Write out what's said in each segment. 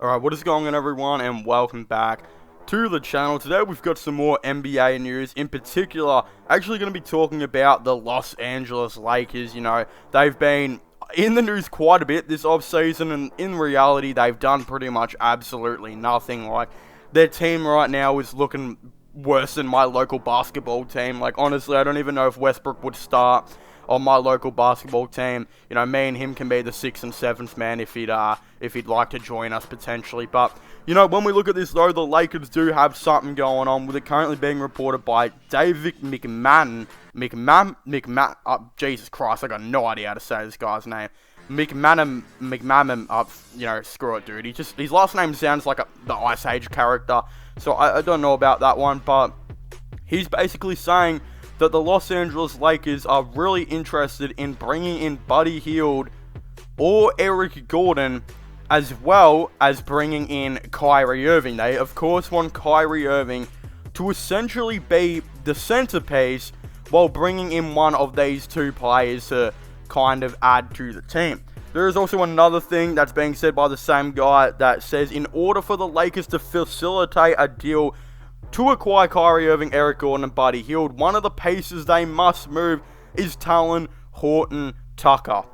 Alright, what is going on everyone, and welcome back to the channel. Today we've got some more NBA news. In particular, actually going to be talking about the Los Angeles Lakers. They've been in the news quite a bit this offseason, and in reality, they've done pretty much absolutely nothing. Like, their team right now is looking worse than my local basketball team. Like, honestly, I don't even know if Westbrook would start on my local basketball team. Me and him can be the 6th and 7th man if he'd like to join us potentially. But, when we look at this though, the Lakers do have something going on, with it currently being reported by David Jesus Christ, I got no idea how to say this guy's name. McMahon, screw it, dude. His last name sounds like the Ice Age character, so I don't know about that one, but he's basically saying that the Los Angeles Lakers are really interested in bringing in Buddy Hield or Eric Gordon, as well as bringing in Kyrie Irving. They, of course, want Kyrie Irving to essentially be the centerpiece, while bringing in one of these two players to kind of add to the team. There is also another thing that's being said by the same guy that says, in order for the Lakers to facilitate a deal to acquire Kyrie Irving, Eric Gordon, and Buddy Hield, one of the pieces they must move is Talon Horton-Tucker.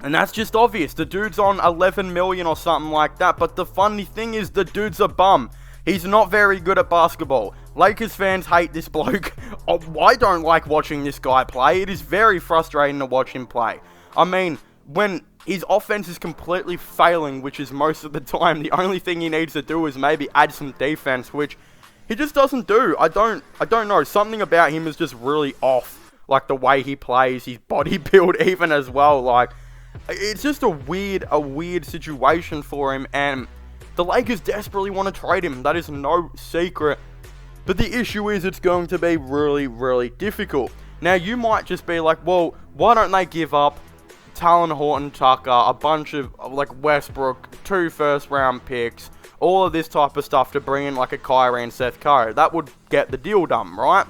And that's just obvious. The dude's on 11 million or something like that, but the funny thing is, the dude's a bum. He's not very good at basketball. Lakers fans hate this bloke. I don't like watching this guy play. It is very frustrating to watch him play. I mean, when his offense is completely failing, which is most of the time, the only thing he needs to do is maybe add some defense, which he just doesn't do. I don't know. Something about him is just really off. Like the way he plays, his body build even as well. Like, it's just a weird situation for him, and the Lakers desperately want to trade him. That is no secret. But the issue is, it's going to be really, really difficult. Now, you might just be like, well, why don't they give up Talon Horton-Tucker, a bunch of, like, Westbrook, 2 first-round picks, all of this type of stuff to bring in, like, a Kyrie and Seth Curry? That would get the deal done, right?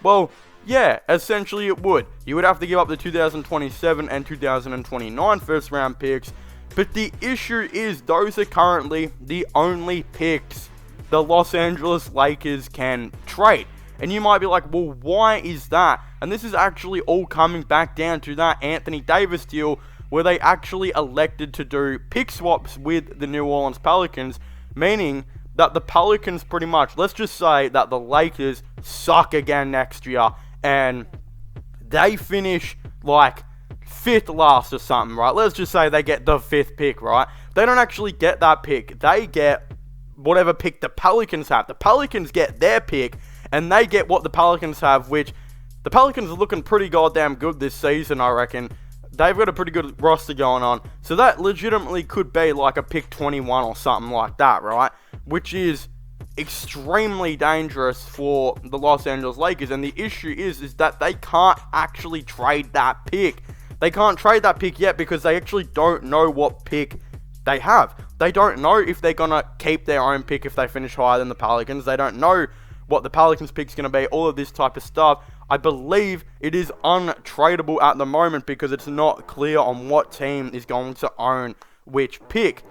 Well, yeah, essentially it would. You would have to give up the 2027 and 2029 first-round picks, but the issue is, those are currently the only picks the Los Angeles Lakers can trade. And you might be like, well, why is that? And this is actually all coming back down to that Anthony Davis deal, where they actually elected to do pick swaps with the New Orleans Pelicans, meaning that the Pelicans pretty much, let's just say that the Lakers suck again next year, and they finish like 5th last or something, right? Let's just say they get the 5th pick, right? They don't actually get that pick. They get whatever pick the Pelicans have. The Pelicans get their pick, and they get what the Pelicans have, which the Pelicans are looking pretty goddamn good this season, I reckon. They've got a pretty good roster going on, so that legitimately could be like a pick 21 or something like that, right? Which is extremely dangerous for the Los Angeles Lakers, and the issue is that they can't actually trade that pick. They can't trade that pick yet because they actually don't know what pick they have. They don't know if they're going to keep their own pick if they finish higher than the Pelicans. They don't know what the Pelicans pick's going to be, all of this type of stuff. I believe it is untradeable at the moment because it's not clear on what team is going to own which pick.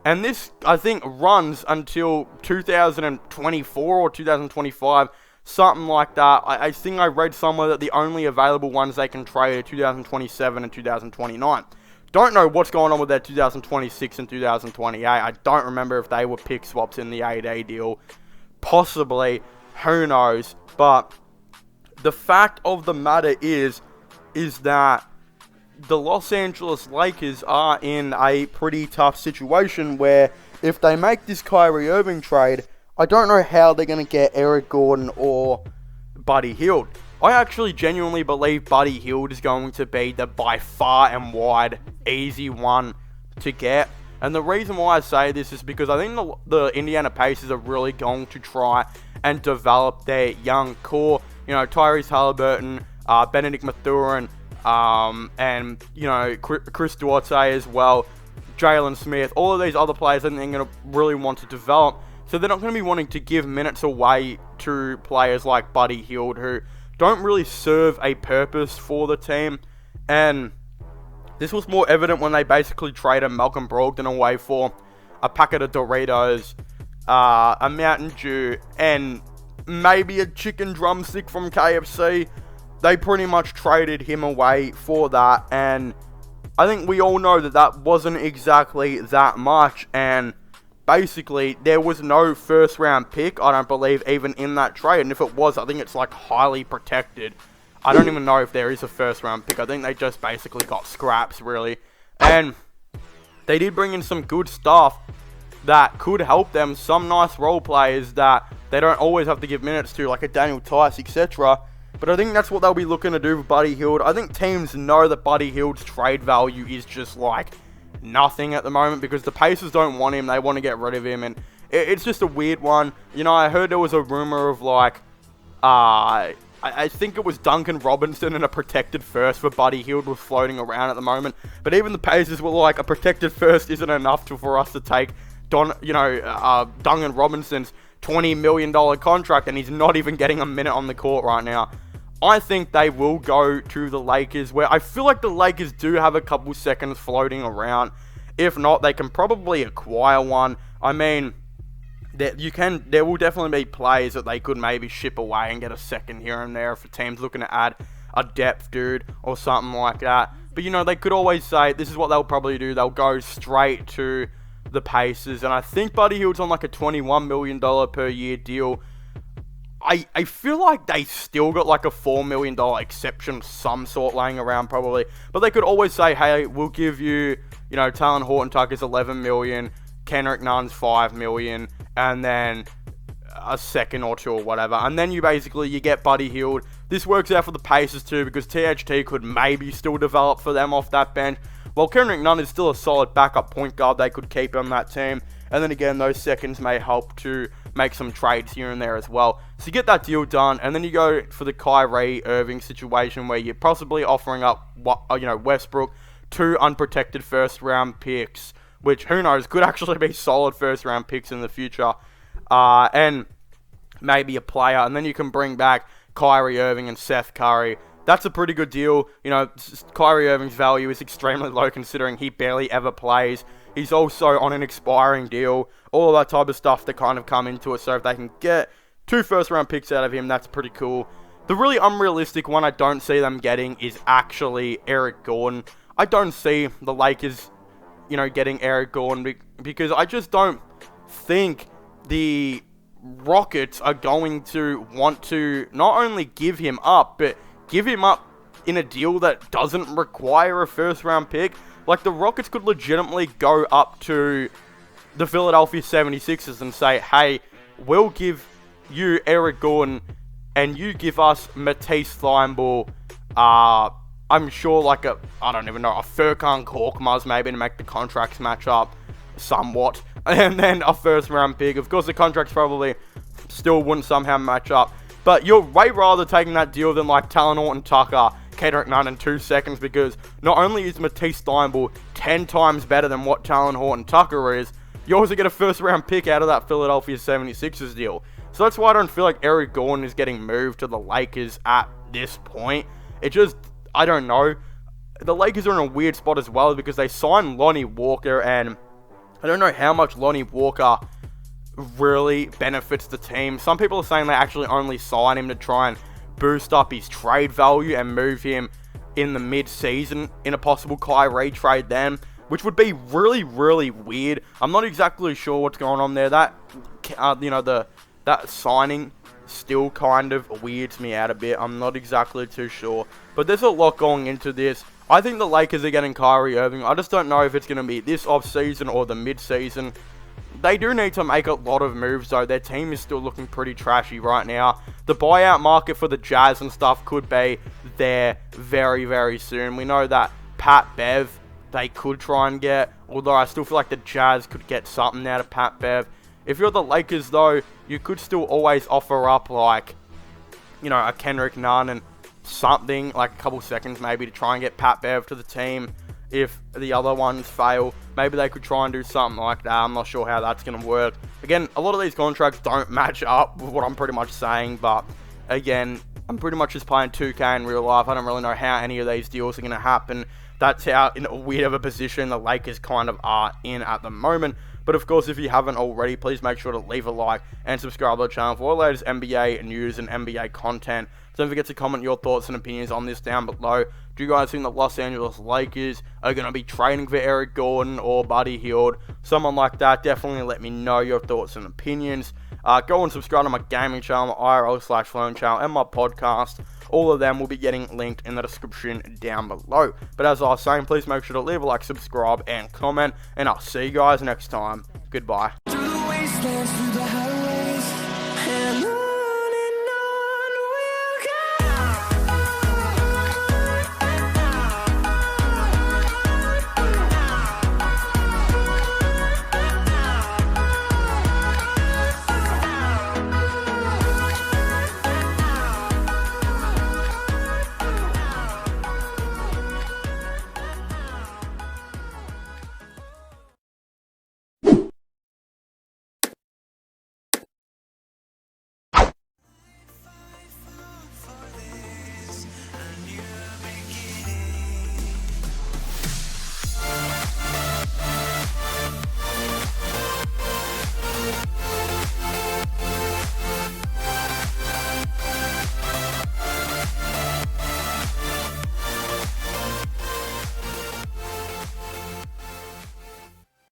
And this, I think, runs until 2024 or 2025, something like that. I think I read somewhere that the only available ones they can trade are 2027 and 2029. Don't know what's going on with their 2026 and 2028. I don't remember if they were pick swaps in the 8A deal. Possibly. Who knows? But the fact of the matter is that the Los Angeles Lakers are in a pretty tough situation where if they make this Kyrie Irving trade, I don't know how they're going to get Eric Gordon or Buddy Hield. I actually genuinely believe Buddy Hield is going to be the by far and wide easy one to get. And the reason why I say this is because I think the Indiana Pacers are really going to try and develop their young core. Tyrese Halliburton, Benedict Mathurin, and, Chris Duarte as well, Jalen Smith, all of these other players I think they're going to really want to develop. So they're not going to be wanting to give minutes away to players like Buddy Hield, who don't really serve a purpose for the team. And this was more evident when they basically traded Malcolm Brogdon away for a packet of Doritos, a Mountain Dew, and maybe a chicken drumstick from KFC. They pretty much traded him away for that, and I think we all know that that wasn't exactly that much, and basically there was no first round pick, I don't believe, even in that trade, and if it was, I think it's like highly protected. I don't even know if there is a first round pick. I think they just basically got scraps, really, and they did bring in some good stuff that could help them, some nice role players that they don't always have to give minutes to, like a Daniel Tice, etc. But I think that's what they'll be looking to do with Buddy Hield. I think teams know that Buddy Hield's trade value is just like nothing at the moment because the Pacers don't want him. They want to get rid of him, and it's just a weird one. You know, I heard there was a rumor of like, I think it was Duncan Robinson and a protected first for Buddy Hield was floating around at the moment. But even the Pacers were like, a protected first isn't enough for us to take Duncan Robinson's $20 million contract, and he's not even getting a minute on the court right now. I think they will go to the Lakers, where I feel like the Lakers do have a couple seconds floating around. If not, they can probably acquire one. I mean, there will definitely be players that they could maybe ship away and get a second here and there for teams looking to add a depth dude or something like that. But, you know, they could always say, this is what they'll probably do. They'll go straight to the Pacers, and I think Buddy Hield's on like a $21 million per year deal. I feel like they still got like a $4 million exception of some sort laying around probably, but they could always say, hey, we'll give you, you know, Talon Horton-Tucker's $11 million, Kendrick Nunn's $5 million, and then a second or two or whatever, and then you get Buddy Hield. This works out for the Pacers too, because THT could maybe still develop for them off that bench. While Kendrick Nunn is still a solid backup point guard, they could keep on that team. And then again, those seconds may help to make some trades here and there as well. So you get that deal done, and then you go for the Kyrie Irving situation where you're possibly offering up, Westbrook, 2 unprotected first-round picks, which, who knows, could actually be solid first-round picks in the future. And maybe a player, and then you can bring back Kyrie Irving and Seth Curry. That's a pretty good deal. You know, Kyrie Irving's value is extremely low considering he barely ever plays. He's also on an expiring deal. All of that type of stuff that kind of come into it. So if they can get 2 first-round picks out of him, that's pretty cool. The really unrealistic one I don't see them getting is actually Eric Gordon. I don't see the Lakers, getting Eric Gordon because I just don't think the Rockets are going to want to not only give him up, but give him up in a deal that doesn't require a first-round pick. Like, the Rockets could legitimately go up to the Philadelphia 76ers and say, hey, we'll give you Eric Gordon, and you give us Matisse Thybulle, I'm sure a Furkan Korkmaz maybe to make the contracts match up somewhat, and then a first-round pick. Of course, the contracts probably still wouldn't somehow match up, but you're way rather taking that deal than like Talon Horton-Tucker, Kendrick Nunn in 2 seconds, because not only is Matisse Thybulle 10 times better than what Talon Horton-Tucker is, you also get a first-round pick out of that Philadelphia 76ers deal. So that's why I don't feel like Eric Gordon is getting moved to the Lakers at this point. It just, I don't know. The Lakers are in a weird spot as well because they signed Lonnie Walker, and I don't know how much Lonnie Walker really benefits the team. Some people are saying they actually only sign him to try and boost up his trade value and move him in the mid-season in a possible Kyrie trade then, which would be really, really weird. I'm not exactly sure what's going on there. That, that signing still kind of weirds me out a bit. I'm not exactly too sure. But there's a lot going into this. I think the Lakers are getting Kyrie Irving. I just don't know if it's going to be this offseason or the mid-season. They do need to make a lot of moves, though. Their team is still looking pretty trashy right now. The buyout market for the Jazz and stuff could be there very, very soon. We know that Pat Bev, they could try and get, although I still feel like the Jazz could get something out of Pat Bev. If you're the Lakers, though, you could still always offer up, like, a Kendrick Nunn and something, like a couple seconds maybe, to try and get Pat Bev to the team. If the other ones fail, maybe they could try and do something like that. I'm not sure how that's going to work. Again, a lot of these contracts don't match up with what I'm pretty much saying, but again, I'm pretty much just playing 2K in real life. I don't really know how any of these deals are going to happen. That's how in a weird of a position the Lakers kind of are in at the moment. But of course, if you haven't already, please make sure to leave a like and subscribe to the channel for all the latest NBA news and NBA content. Don't forget to comment your thoughts and opinions on this down below. Do you guys think the Los Angeles Lakers are going to be trading for Eric Gordon or Buddy Hield? Someone like that, definitely let me know your thoughts and opinions. Go and subscribe to my gaming channel, IRL/Flown channel, and my podcast. All of them will be getting linked in the description down below. But as I was saying, please make sure to leave a like, subscribe, and comment. And I'll see you guys next time. Goodbye.